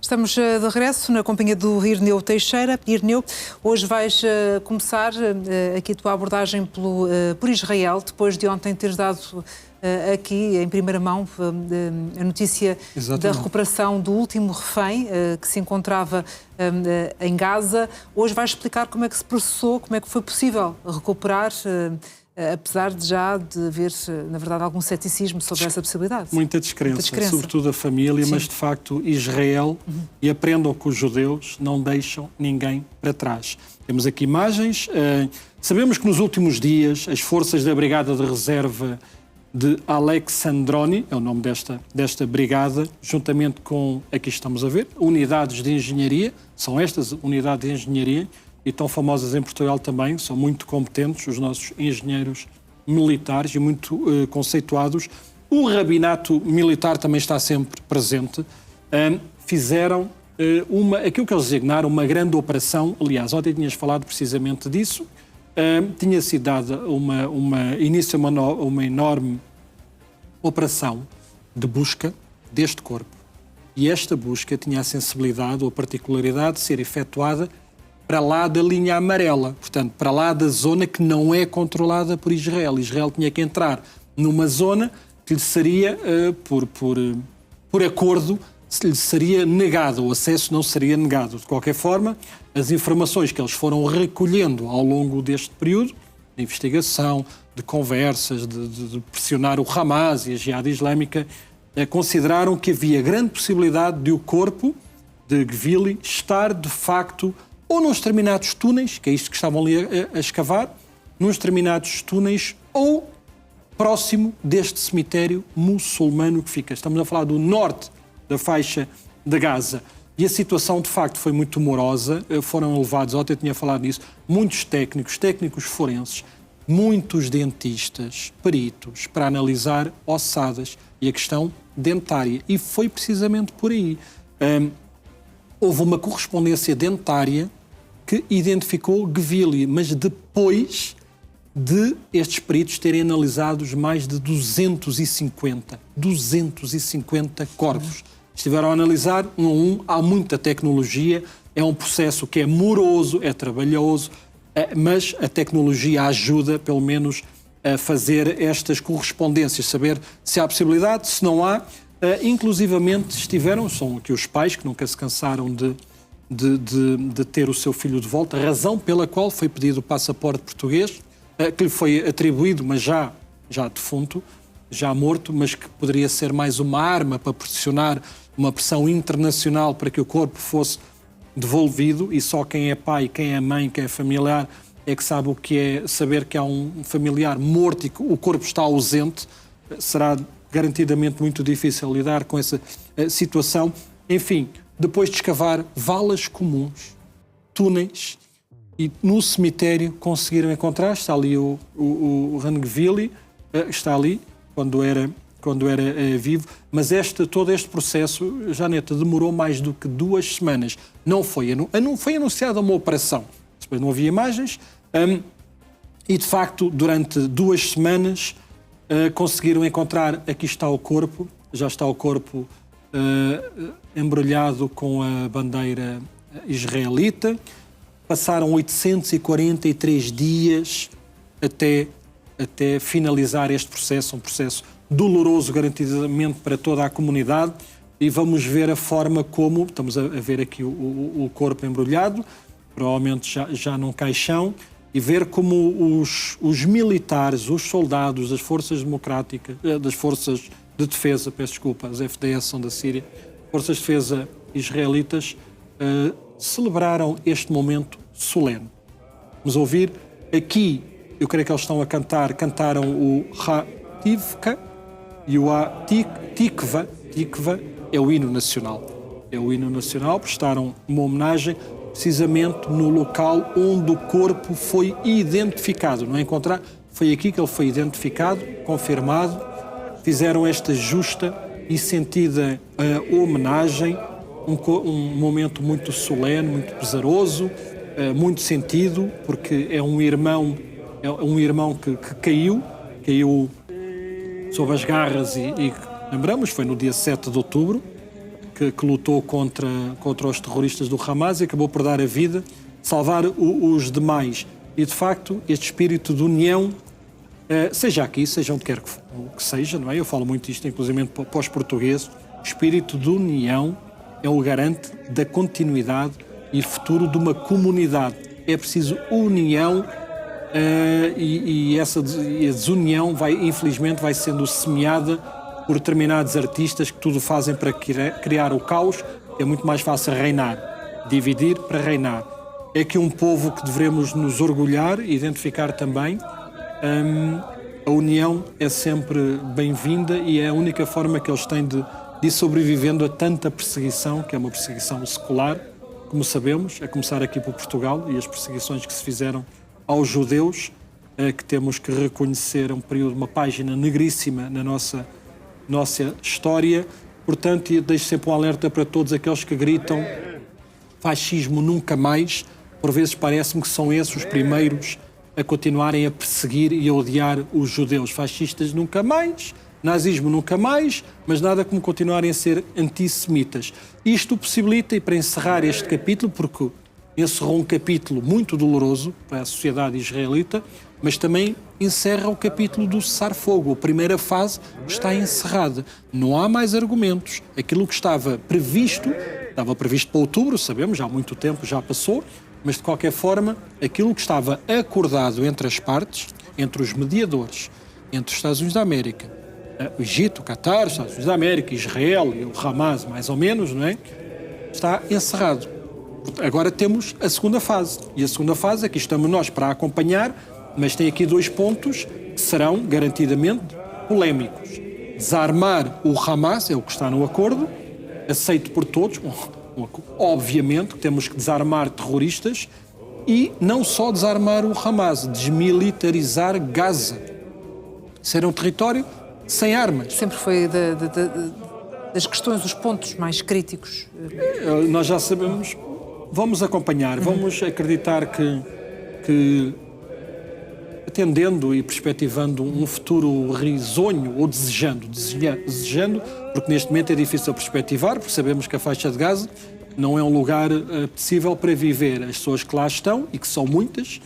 Estamos de regresso na companhia do Irineu Teixeira. Irineu, hoje vais começar aqui a tua abordagem por Israel, depois de ontem teres dado aqui, em primeira mão, a notícia da recuperação do último refém que se encontrava em Gaza. Hoje vais explicar como é que se processou, como é que foi possível recuperar, apesar de já de haver, na verdade, algum ceticismo sobre essa possibilidade. Muita descrença, sobretudo a família, sim. Mas de facto Israel, e aprendam que os judeus não deixam ninguém para trás. Temos aqui imagens, sabemos que nos últimos dias as forças da Brigada de Reserva de Alexandroni, é o nome desta brigada, juntamente com, aqui estamos a ver, unidades de engenharia, são estas unidades de engenharia, e tão famosas em Portugal também, são muito competentes os nossos engenheiros militares e muito conceituados. O rabinato militar também está sempre presente. Fizeram aquilo que eles designaram uma grande operação. Aliás, ontem tinhas falado precisamente disso. Tinha sido dada início uma enorme operação de busca deste corpo. E esta busca tinha a sensibilidade ou a particularidade de ser efetuada para lá da linha amarela, portanto, para lá da zona que não é controlada por Israel. Israel tinha que entrar numa zona que lhe seria, por acordo, lhe seria negado, o acesso não seria negado. De qualquer forma, as informações que eles foram recolhendo ao longo deste período, de investigação, de conversas, de pressionar o Hamas e a Jihad Islâmica, consideraram que havia grande possibilidade de o corpo de Gvili estar, de facto, ou nos determinados túneis, que é isto que estavam ali a escavar, nos determinados túneis, ou próximo deste cemitério muçulmano que fica. Estamos a falar do norte da faixa de Gaza. E a situação, de facto, foi muito morosa. Foram levados, ontem eu tinha falado nisso, muitos técnicos forenses, muitos dentistas, peritos, para analisar ossadas e a questão dentária. E foi precisamente por aí. Houve uma correspondência dentária que identificou Gvili, mas depois de estes peritos terem analisado mais de 250 corpos. Estiveram a analisar um a um, há muita tecnologia, é um processo que é moroso, é trabalhoso, mas a tecnologia ajuda, pelo menos, a fazer estas correspondências, saber se há possibilidade, se não há. Inclusivamente são aqui os pais que nunca se cansaram de ter o seu filho de volta, razão pela qual foi pedido o passaporte português, que lhe foi atribuído, mas já defunto, já morto, mas que poderia ser mais uma arma para pressionar uma pressão internacional para que o corpo fosse devolvido, e só quem é pai, quem é mãe, quem é familiar é que sabe o que é saber que há um familiar morto e que o corpo está ausente. Será garantidamente muito difícil lidar com essa situação. Enfim, depois de escavar valas comuns, túneis, e no cemitério conseguiram encontrar, está ali o Gvili, está ali, quando era vivo, mas todo este processo, Janeta, demorou mais do que 2 semanas. Não foi anunciada uma operação, depois não havia imagens, e de facto, durante 2 semanas, conseguiram encontrar, aqui está o corpo, já está o corpo embrulhado com a bandeira israelita. Passaram 843 dias até finalizar este processo, um processo doloroso garantidamente para toda a comunidade, e vamos ver a forma como, estamos a ver aqui o corpo embrulhado, provavelmente já num caixão, e ver como os militares, os soldados das forças democráticas, das forças de defesa, peço desculpa, as FDS são da Síria, forças de defesa israelitas, celebraram este momento solene. Vamos ouvir aqui, eu creio que eles estão a cantaram o Hativka e o Tikva. Tikva é o hino nacional. É o hino nacional, prestaram uma homenagem precisamente no local onde o corpo foi identificado. Não é encontrar, foi aqui que ele foi identificado, confirmado. Fizeram esta justa e sentida homenagem, um momento muito solene, muito pesaroso, muito sentido, porque é um irmão que caiu sob as garras e lembramos, foi no dia 7 de outubro, que lutou contra os terroristas do Hamas e acabou por dar a vida, salvar os demais. E, de facto, este espírito de união, seja aqui, seja onde quer que seja, não é? Eu falo muito isto, inclusive, para os portugueses. O espírito de união é o garante da continuidade e futuro de uma comunidade. É preciso união e essa desunião, infelizmente, vai sendo semeada por determinados artistas que tudo fazem para criar o caos. É muito mais fácil reinar, dividir para reinar. É que um povo que devemos nos orgulhar e identificar também. A união é sempre bem-vinda e é a única forma que eles têm de ir sobrevivendo a tanta perseguição, que é uma perseguição secular, como sabemos, a começar aqui por Portugal, e as perseguições que se fizeram aos judeus, que temos que reconhecer um período, uma página negríssima na nossa história. Portanto, e deixo sempre um alerta para todos aqueles que gritam fascismo nunca mais. Por vezes parece-me que são esses os primeiros a continuarem a perseguir e a odiar os judeus. Fascistas nunca mais, nazismo nunca mais, mas nada como continuarem a ser antissemitas. Isto possibilita, e para encerrar este capítulo, porque encerrou um capítulo muito doloroso para a sociedade israelita, mas também encerra o capítulo do cessar-fogo. A primeira fase está encerrada. Não há mais argumentos. Aquilo que estava previsto para outubro, sabemos, já há muito tempo já passou, mas de qualquer forma, aquilo que estava acordado entre as partes, entre os mediadores, entre os Estados Unidos da América, o Egito, o Qatar, os Estados Unidos da América, Israel e o Hamas, mais ou menos, não é? Está encerrado. Agora temos a segunda fase. E a segunda fase, aqui estamos nós para acompanhar, mas tem aqui 2 pontos que serão garantidamente polémicos. Desarmar o Hamas, é o que está no acordo, aceito por todos. Obviamente que temos que desarmar terroristas e não só desarmar o Hamas, desmilitarizar Gaza. Ser um território sem armas. Sempre foi das questões, os pontos mais críticos. Nós já sabemos, vamos acompanhar, vamos acreditar que atendendo e perspectivando um futuro risonho, ou desejando, porque neste momento é difícil perspectivar, porque sabemos que a faixa de Gaza não é um lugar possível para viver. As pessoas que lá estão, e que são muitas,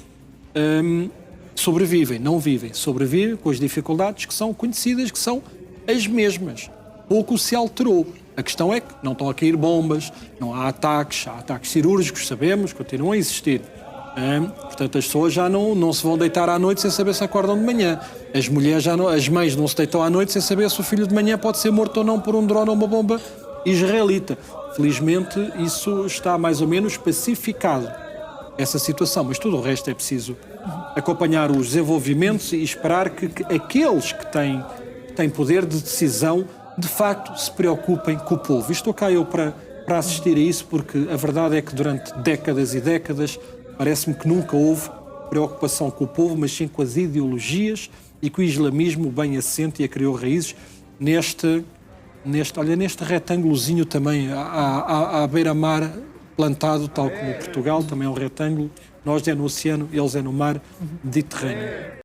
sobrevivem, não vivem, sobrevivem com as dificuldades que são conhecidas, que são as mesmas. Pouco se alterou. A questão é que não estão a cair bombas, não há ataques cirúrgicos, sabemos, continuam a existir. Portanto, as pessoas já não se vão deitar à noite sem saber se acordam de manhã. As mulheres as mães não se deitam à noite sem saber se o filho de manhã pode ser morto ou não por um drone ou uma bomba israelita. Felizmente, isso está mais ou menos pacificado, essa situação. Mas tudo o resto é preciso acompanhar os desenvolvimentos e esperar que aqueles que têm poder de decisão, de facto, se preocupem com o povo. Estou cá eu para assistir a isso, porque a verdade é que durante décadas e décadas parece-me que nunca houve preocupação com o povo, mas sim com as ideologias, e que o islamismo bem assente e criou raízes neste retângulozinho também, à beira-mar, plantado, tal como Portugal, também é um retângulo. Nós é no oceano, eles é no mar Mediterrâneo.